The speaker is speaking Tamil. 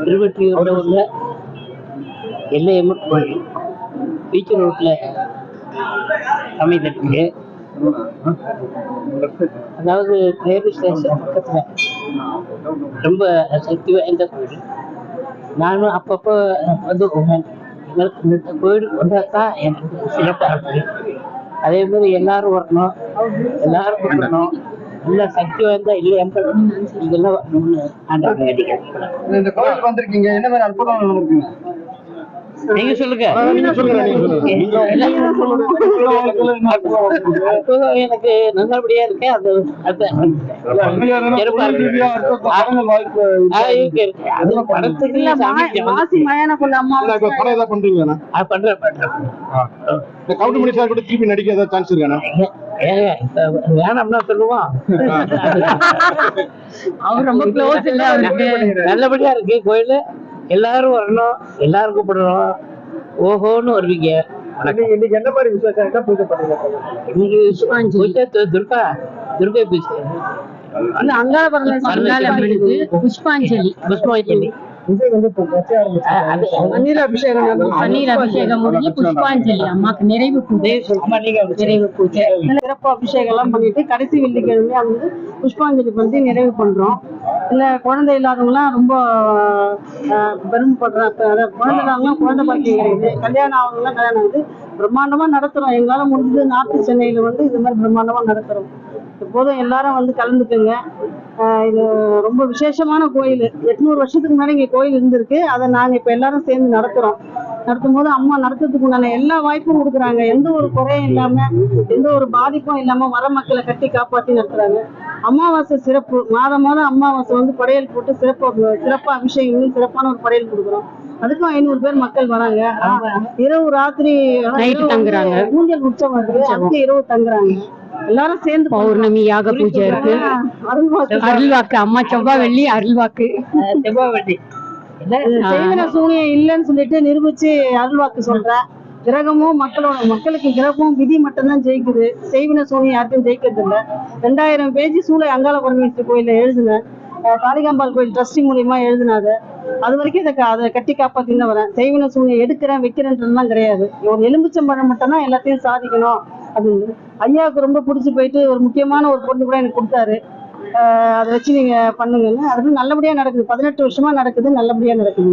திருவெற்றியூர்ல உள்ள எல்லையம்மன் கோயில் பீச் ரோட்ல அமைந்திருக்கு. அதாவது ரயில்வே ஸ்டேஷன் பக்கத்துல ரொம்ப சக்தி வாய்ந்த கோயில். நானும் அப்பப்போ வந்து எங்களுக்கு இந்த கோயிலுக்கு வந்தாதான் எனக்கு சிறப்பாக இருக்கு. அதே மாதிரி எல்லாரும் வரணும், எல்லாரும் வரணும். நல்ல சக்தி வாய்ந்தா இல்லையம்மன் இதெல்லாம் வரணும்னு ஆண்டவனை வேண்டிக்கிறேன். இந்த கோயிலுக்கு வந்திருக்கீங்க, என்ன மாதிரி அற்புதம் நடந்திருக்கீங்க? நீங்க சொல்லுங்க. எனக்கு நல்லபடியா இருக்கு. வேணாம்னா சொல்லுவோம். அவர் ரொம்ப க்ளோஸ் இல்ல, நல்லபடியா இருக்கு கோயிலு. எல்லாரும் வரணும், எல்லாரும் கூப்பிடணும். ஓஹோன்னு வருவீங்க. இன்னைக்கு என்ன மாதிரி விசேஷம், என்ன பூஜை பண்ணுங்க? இன்னைக்கு துர்கா பூஜை, புஷ்பாஞ்சலி பன்னீர் அபிஷேகம் முடிஞ்சு புஷ்பாஞ்சலி அம்மாக்கு நிறைவு பூஜை. சிறப்பு அபிஷேகம் எல்லாம் பண்ணிட்டு கடைசி வெள்ளிக்கிழமை வந்து புஷ்பாஞ்சலி பண்ணி நிறைவு பண்றோம். இல்ல குழந்தை இல்லாதவங்கலாம் ரொம்ப பெருமைப்படுறாங்க. குழந்தை இல்லாதவங்க குழந்தை பாக்கியம் கிடையாது. கல்யாணம் ஆகவங்கலாம் கல்யாணம் வந்து பிரம்மாண்டமா நடத்துறோம். எங்களால முடிஞ்சது நார்த் சென்னையில வந்து இது மாதிரி பிரம்மாண்டமா நடத்துறோம். எப்போதும் எல்லாரும் வந்து கலந்துக்குங்க. இது ரொம்ப விசேஷமான கோயில். 800 வருஷத்துக்கு முன்னாடி இங்க கோயில் இருந்திருக்கு. அதை நாங்க இப்ப எல்லாரும் சேர்ந்து நடத்தும் போது அம்மா நடத்துறதுக்கு உண்டான எல்லா வாய்ப்பும் கொடுக்குறாங்க. எந்த ஒரு குறையும் இல்லாம, எந்த ஒரு பாதிப்பும் இல்லாம வர மக்களை கட்டி காப்பாற்றி நடத்துறாங்க. அமாவாசை சிறப்பு, மாதம் அமாவாசை வந்து படையல் போட்டு சிறப்பா அபிஷேகம் சிறப்பான ஒரு படையல் கொடுக்குறோம். அதுக்கும் 500 பேர் மக்கள் வராங்க. இரவு ராத்திரி தங்குறாங்க. ஊஞ்சல் உற்சவம் இருக்கு, அதுக்கு இரவு தங்குறாங்க. எல்லாரும் சேர்ந்து பௌர்ணமி யாக பூஜை இருக்கு. அருள்வாக்கு அம்மா செவ்வாய் வெள்ளி அருள்வாக்கு. செய்வன சூனியம் இல்லைன்னு சொல்லிட்டு நிரூபிச்சு அருள்வாக்கு சொல்றேன். கிரகமும் மக்களுக்கு கிரகமும் விதி மட்டும்தான் ஜெயிக்குது. செய்வன சூனியம் யாருக்கும் ஜெயிக்கிறது இல்லை. 2000 பேஜ் சூளை அங்காள பரமேஸ்வரி கோயில எழுதுனேன். காளிகாம்பாள் கோயில் ட்ரஸ்டி மூலியமா எழுதினாத. அது வரைக்கும் அதை கட்டி காப்பாத்தின்னு வரேன். செய்வன சூனியம் எடுக்கிறேன் வைக்கிறேன்றதுலாம் கிடையாது. ஒரு எலும்புச்சம்பழம் மட்டும் தான் எல்லாத்தையும் சாதிக்கணும் அப்படின்னு ஐயாவுக்கு ரொம்ப பிடிச்சி போயிட்டு ஒரு முக்கியமான ஒரு பொருள் கூட எனக்கு கொடுத்தாரு. அதை வச்சு நீங்க பண்ணுங்கன்னு. அது நல்லபடியா நடக்குது. 18 வருஷமா நடக்குது, நல்லபடியா நடக்குது.